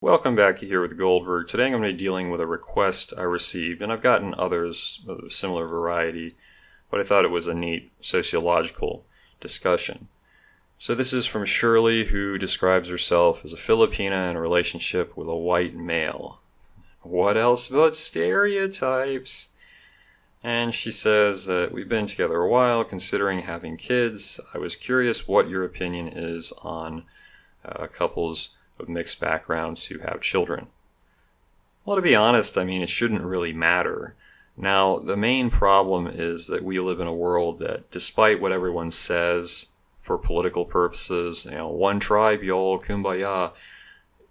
Welcome back here with Goldberg. Today I'm going to be dealing with a request I received, and I've gotten others of a similar variety, but I thought it was a neat sociological discussion. So this is from Shirley, who describes herself as a Filipina in a relationship with a white male. What else but stereotypes? And she says that we've been together a while, considering having kids. I was curious what your opinion is on couples of mixed backgrounds who have children. Well, to be honest, it shouldn't really matter. Now, the main problem is that we live in a world that, despite what everyone says for political purposes, one tribe, y'all, kumbaya,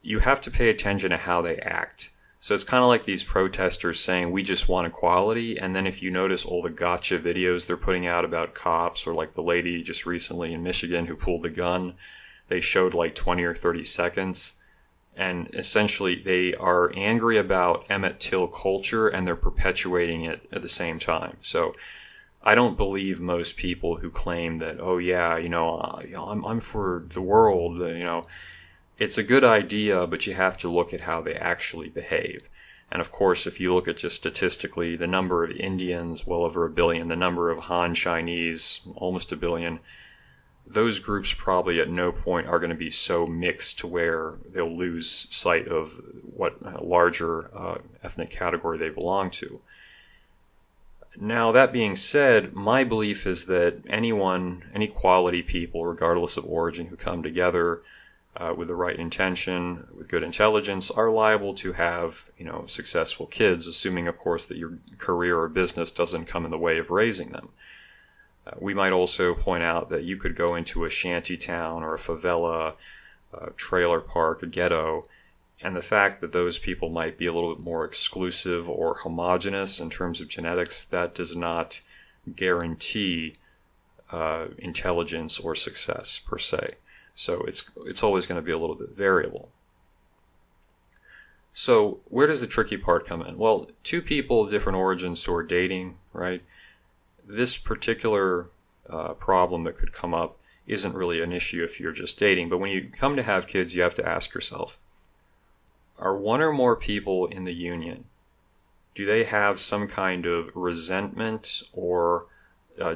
you have to pay attention to how they act. So it's kind of like these protesters saying, we just want equality, and then if you notice all the gotcha videos they're putting out about cops, or like the lady just recently in Michigan who pulled the gun, they showed like 20 or 30 seconds, and essentially they are angry about Emmett Till culture and they're perpetuating it at the same time. So I don't believe most people who claim that, oh yeah, I'm for the world, it's a good idea, but you have to look at how they actually behave. And of course, if you look at just statistically, the number of Indians, well over 1 billion, the number of Han Chinese, almost 1 billion, those groups probably at no point are going to be so mixed to where they'll lose sight of what larger ethnic category they belong to. Now, that being said, my belief is that any quality people, regardless of origin, who come together with the right intention, with good intelligence, are liable to have, successful kids, assuming, of course, that your career or business doesn't come in the way of raising them. We might also point out that you could go into a shanty town or a favela, a trailer park, a ghetto, and the fact that those people might be a little bit more exclusive or homogenous in terms of genetics, that does not guarantee intelligence or success per se. So it's always going to be a little bit variable. So where does the tricky part come in? Well, two people of different origins who are dating, right? This particular problem that could come up isn't really an issue if you're just dating. But when you come to have kids, you have to ask yourself, are one or more people in the union, do they have some kind of resentment or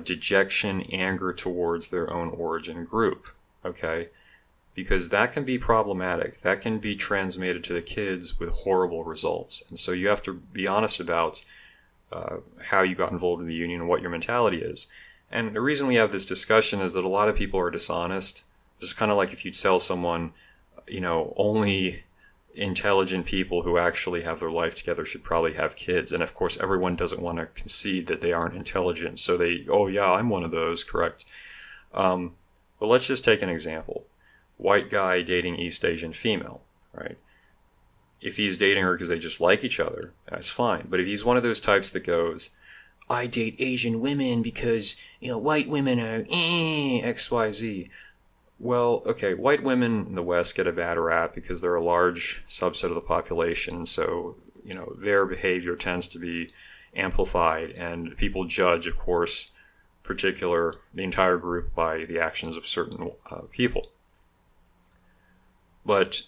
dejection, anger towards their own origin group? Okay? Because that can be problematic. That can be transmitted to the kids with horrible results. And so you have to be honest about how you got involved in the union and what your mentality is. And the reason we have this discussion is that a lot of people are dishonest. It's kind of like if you'd tell someone, only intelligent people who actually have their life together should probably have kids. And of course, everyone doesn't want to concede that they aren't intelligent. So oh yeah, I'm one of those, correct? But let's just take an example. White guy dating East Asian female, right? If he's dating her because they just like each other, that's fine. But if he's one of those types that goes, I date Asian women because, white women are XYZ. Well, okay, white women in the West get a bad rap because they're a large subset of the population. So, their behavior tends to be amplified. And people judge, of course, the entire group by the actions of certain people. But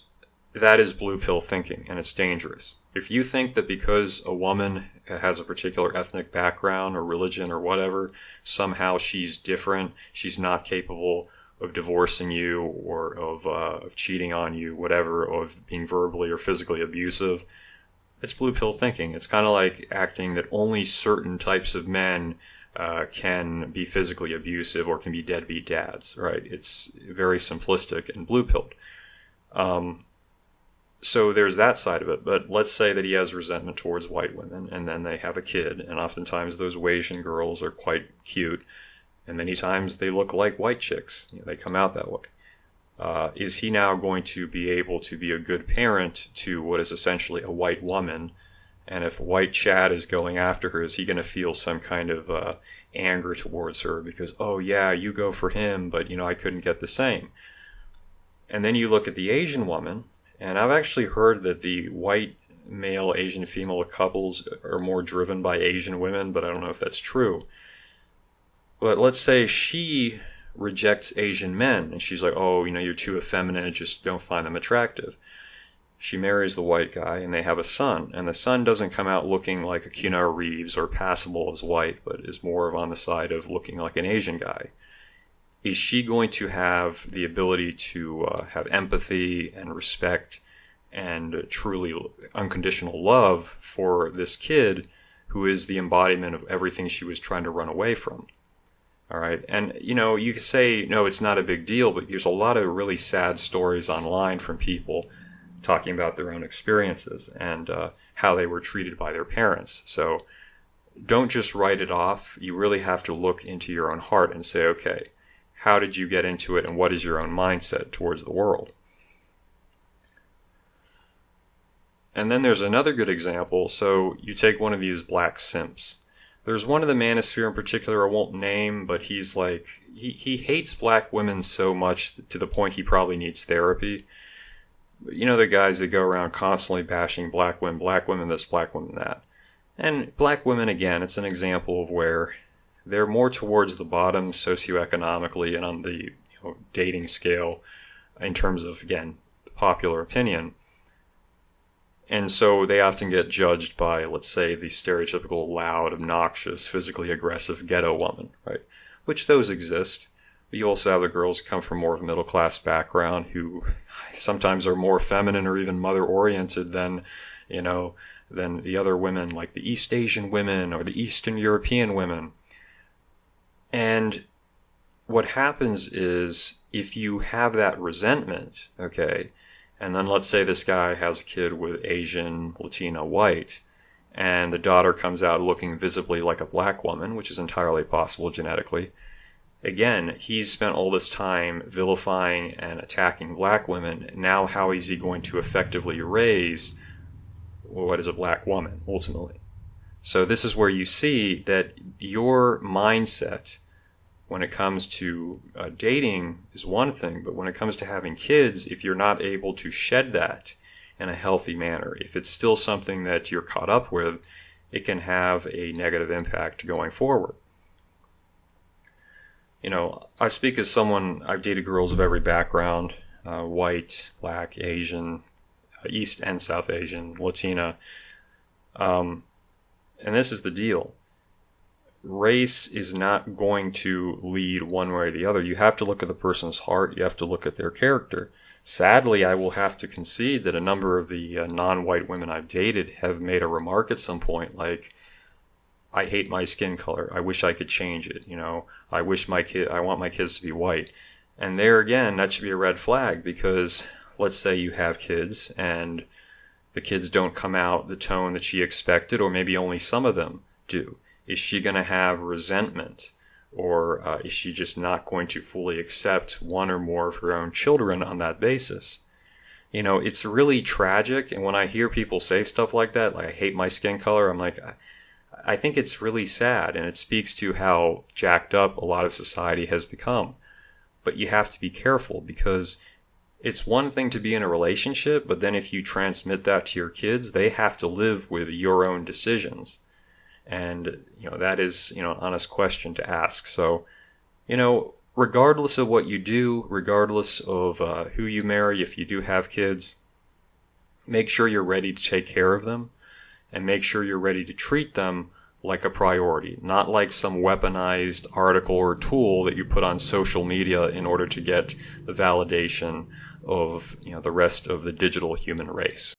that is blue pill thinking, and it's dangerous. If you think that because a woman has a particular ethnic background or religion or whatever, somehow she's different, she's not capable of divorcing you or of cheating on you, whatever, of being verbally or physically abusive, it's blue pill thinking. It's kind of like acting that only certain types of men can be physically abusive or can be deadbeat dads, right? It's very simplistic and blue pilled. So there's that side of it, but let's say that he has resentment towards white women, and then they have a kid, and oftentimes those Asian girls are quite cute, and many times they look like white chicks. They come out that way. Is he now going to be able to be a good parent to what is essentially a white woman? And if white Chad is going after her, is he going to feel some kind of anger towards her because, oh yeah, you go for him, but I couldn't get the same? And then you look at the Asian woman, and I've actually heard that the white male Asian female couples are more driven by Asian women, but I don't know if that's true. But let's say she rejects Asian men, and she's like, oh, you're too effeminate, just don't find them attractive. She marries the white guy, and they have a son. And the son doesn't come out looking like a Keanu Reeves or passable as white, but is more on the side of looking like an Asian guy. Is she going to have the ability to have empathy and respect and truly unconditional love for this kid who is the embodiment of everything she was trying to run away from? All right. And, you could say, no, it's not a big deal, but there's a lot of really sad stories online from people talking about their own experiences and how they were treated by their parents. So don't just write it off. You really have to look into your own heart and say, okay, how did you get into it and what is your own mindset towards the world? And then there's another good example. So you take one of these black simps. There's one in the manosphere in particular I won't name, but he's like, he hates black women so much to the point he probably needs therapy. The guys that go around constantly bashing black women this, black women that. And black women, again, it's an example of where they're more towards the bottom socioeconomically and on the dating scale in terms of, again, the popular opinion. And so they often get judged by, let's say, the stereotypical loud, obnoxious, physically aggressive ghetto woman, right? Which those exist. But you also have the girls who come from more of a middle-class background who sometimes are more feminine or even mother-oriented than the other women, like the East Asian women or the Eastern European women. And what happens is if you have that resentment, okay, and then let's say this guy has a kid with Asian, Latina, white, and the daughter comes out looking visibly like a black woman, which is entirely possible genetically. Again, he's spent all this time vilifying and attacking black women. Now how is he going to effectively raise what is a black woman, ultimately? So this is where you see that your mindset when it comes to dating is one thing, but when it comes to having kids, if you're not able to shed that in a healthy manner, if it's still something that you're caught up with, it can have a negative impact going forward. I speak as someone, I've dated girls of every background, white, black, Asian, East and South Asian, Latina. And this is the deal. Race is not going to lead one way or the other. You have to look at the person's heart. You have to look at their character. Sadly, I will have to concede that a number of the non-white women I've dated have made a remark at some point like, I hate my skin color. I wish I could change it. I want my kids to be white. And there again, that should be a red flag because let's say you have kids and the kids don't come out the tone that she expected, or maybe only some of them do. Is she going to have resentment, or is she just not going to fully accept one or more of her own children on that basis? It's really tragic, and when I hear people say stuff like that, like I hate my skin color, I'm like, I think it's really sad, and it speaks to how jacked up a lot of society has become. But you have to be careful, because it's one thing to be in a relationship, but then if you transmit that to your kids, they have to live with your own decisions. And, that is, an honest question to ask. So, regardless of what you do, regardless of who you marry, if you do have kids, make sure you're ready to take care of them and make sure you're ready to treat them like a priority, not like some weaponized article or tool that you put on social media in order to get the validation of, the rest of the digital human race.